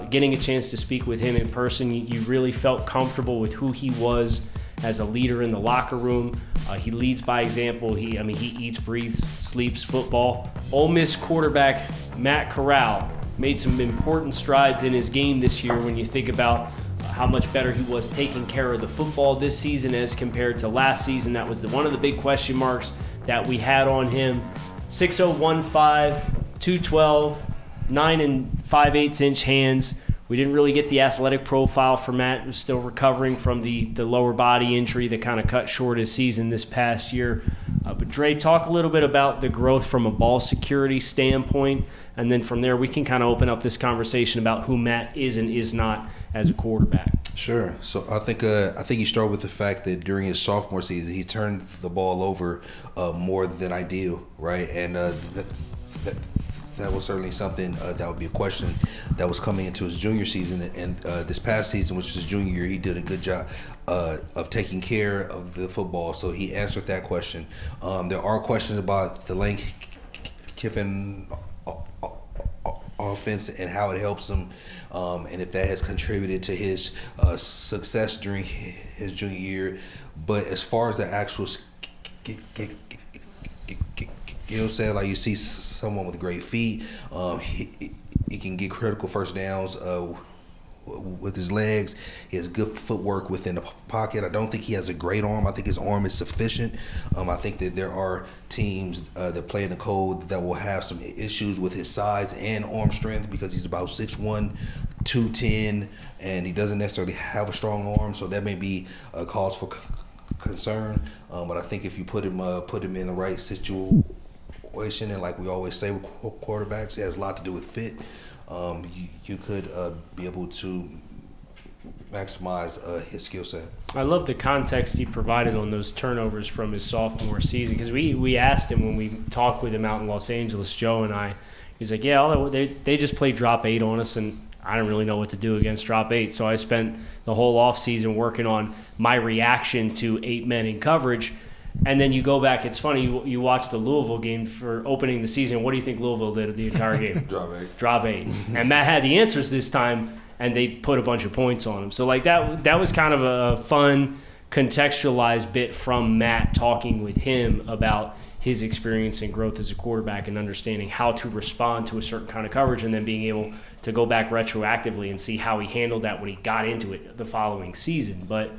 Getting a chance to speak with him in person, you really felt comfortable with who he was as a leader in the locker room. He leads by example. He eats, breathes, sleeps football. Ole Miss quarterback Matt Corral made some important strides in his game this year when you think about how much better he was taking care of the football this season as compared to last season. That was one of the big question marks that we had on him. 6'0", 212, 9 5/8 inch hands. We didn't really get the athletic profile for Matt. He was still recovering from the lower body injury that kind of cut short his season this past year. But Dre, talk a little bit about the growth from a ball security standpoint, and then from there we can kind of open up this conversation about who Matt is and is not as a quarterback. Sure. So I think you start with the fact that during his sophomore season he turned the ball over more than ideal, right? And that was certainly something that would be a question that was coming into his junior season. And this past season, which was his junior year, he did a good job of taking care of the football. So he answered that question. There are questions about the Lane Kiffin offense and how it helps him, and if that has contributed to his success during his junior year. But as far as the actual skill set, like you see someone with great feet, he can get critical first downs with his legs. He has good footwork within the pocket. I don't think he has a great arm. I think his arm is sufficient. I think that there are teams that play in the code that will have some issues with his size and arm strength because he's about 6'1", 210, and he doesn't necessarily have a strong arm, so that may be a cause for concern. But I think if you put him in the right situation, and like we always say with quarterbacks, it has a lot to do with fit. You could be able to maximize his skill set. I love the context he provided on those turnovers from his sophomore season, because we asked him when we talked with him out in Los Angeles, Joe and I, he's like, yeah, they just played drop 8 on us, and I didn't really know what to do against drop 8, so I spent the whole offseason working on my reaction to 8 men in coverage. And then you go back, it's funny, you watch the Louisville game for opening the season. What do you think Louisville did the entire game? Drop 8. And Matt had the answers this time, and they put a bunch of points on him. So like that was kind of a fun, contextualized bit from Matt talking with him about his experience and growth as a quarterback and understanding how to respond to a certain kind of coverage, and then being able to go back retroactively and see how he handled that when he got into it the following season. But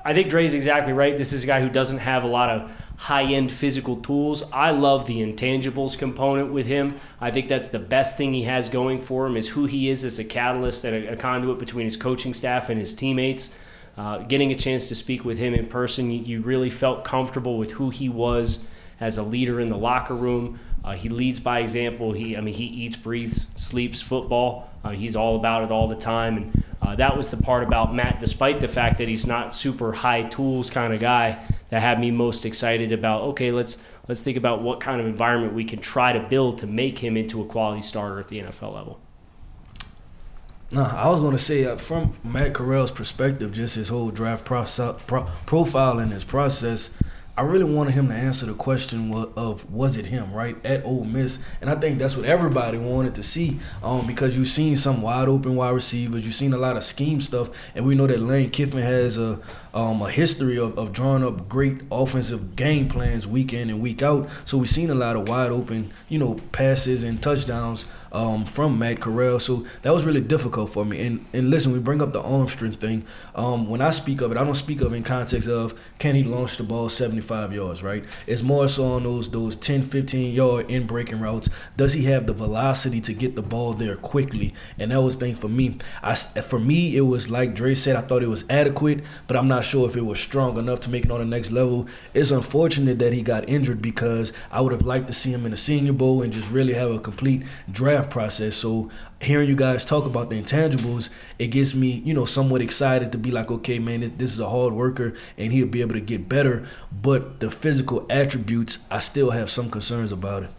I think Dre's exactly right. This is a guy who doesn't have a lot of high-end physical tools. I love the intangibles component with him. I think that's the best thing he has going for him, is who he is as a catalyst and a conduit between his coaching staff and his teammates. Getting a chance to speak with him in person, you really felt comfortable with who he was as a leader in the locker room. He leads by example. He eats, breathes, sleeps football. He's all about it all the time. And that was the part about Matt, despite the fact that he's not super high tools kind of guy, that had me most excited about, okay, let's think about what kind of environment we can try to build to make him into a quality starter at the NFL level. No, I was going to say, from Matt Corral's perspective, just his whole draft profile and his process, I really wanted him to answer the question of was it him, right, at Ole Miss. And I think that's what everybody wanted to see, because you've seen some wide open wide receivers, you've seen a lot of scheme stuff, and we know that Lane Kiffin has a history of drawing up great offensive game plans week in and week out. So we've seen a lot of wide open, passes and touchdowns from Matt Corral. So that was really difficult for me. And listen, we bring up the arm strength thing. When I speak of it, I don't speak of it in context of can he launch the ball 75 yards, right? It's more so on those 10, 15-yard in-breaking routes. Does he have the velocity to get the ball there quickly? And that was the thing for me. For me, it was like Dre said, I thought it was adequate, but I'm not sure if it was strong enough to make it on the next level. It's unfortunate that he got injured, because I would have liked to see him in the Senior Bowl and just really have a complete draft process. So hearing you guys talk about the intangibles, it gets me, somewhat excited to be like, okay, man, this is a hard worker and he'll be able to get better. But the physical attributes, I still have some concerns about it.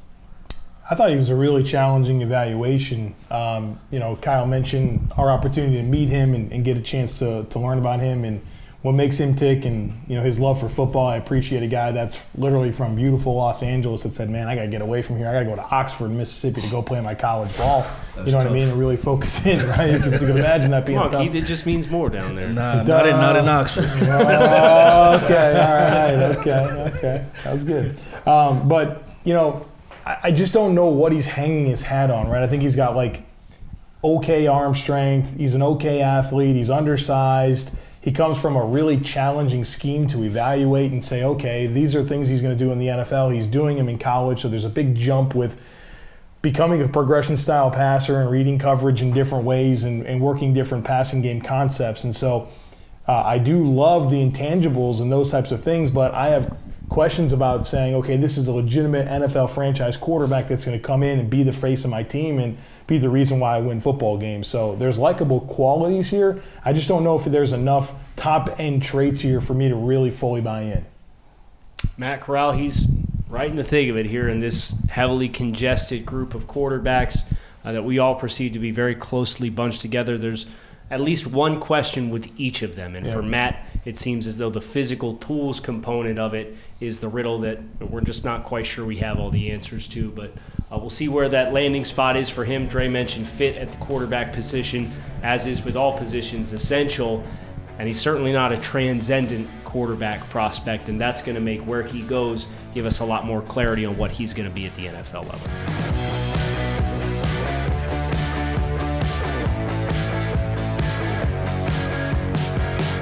I thought he was a really challenging evaluation. Kyle mentioned our opportunity to meet him and get a chance to learn about him. And what makes him tick and, his love for football. I appreciate a guy that's literally from beautiful Los Angeles that said, man, I got to get away from here. I got to go to Oxford, Mississippi to go play my college ball. That's you know what tough. I mean? And really focus in, right? You can imagine that being Come on, tough. Keith, it just means more down there. Nah, not in Oxford. Oh, okay, all right, okay. That was good. But, I just don't know what he's hanging his hat on, right? I think he's got, okay arm strength. He's an okay athlete. He's undersized. He comes from a really challenging scheme to evaluate and say, okay, these are things he's going to do in the NFL. He's doing them in college, so there's a big jump with becoming a progression-style passer and reading coverage in different ways and working different passing game concepts. And so I do love the intangibles and those types of things, but I have questions about saying, okay, this is a legitimate NFL franchise quarterback that's going to come in and be the face of my team and be the reason why I win football games. So there's likable qualities here. I just don't know if there's enough top-end traits here for me to really fully buy in. Matt Corral, he's right in the thick of it here in this heavily congested group of quarterbacks that we all perceive to be very closely bunched together. There's at least one question with each of them. And for Matt, it seems as though the physical tools component of it is the riddle that we're just not quite sure we have all the answers to. But we'll see where that landing spot is for him. Dre mentioned fit at the quarterback position, as is with all positions, essential. And he's certainly not a transcendent quarterback prospect, and that's going to make where he goes give us a lot more clarity on what he's going to be at the NFL level.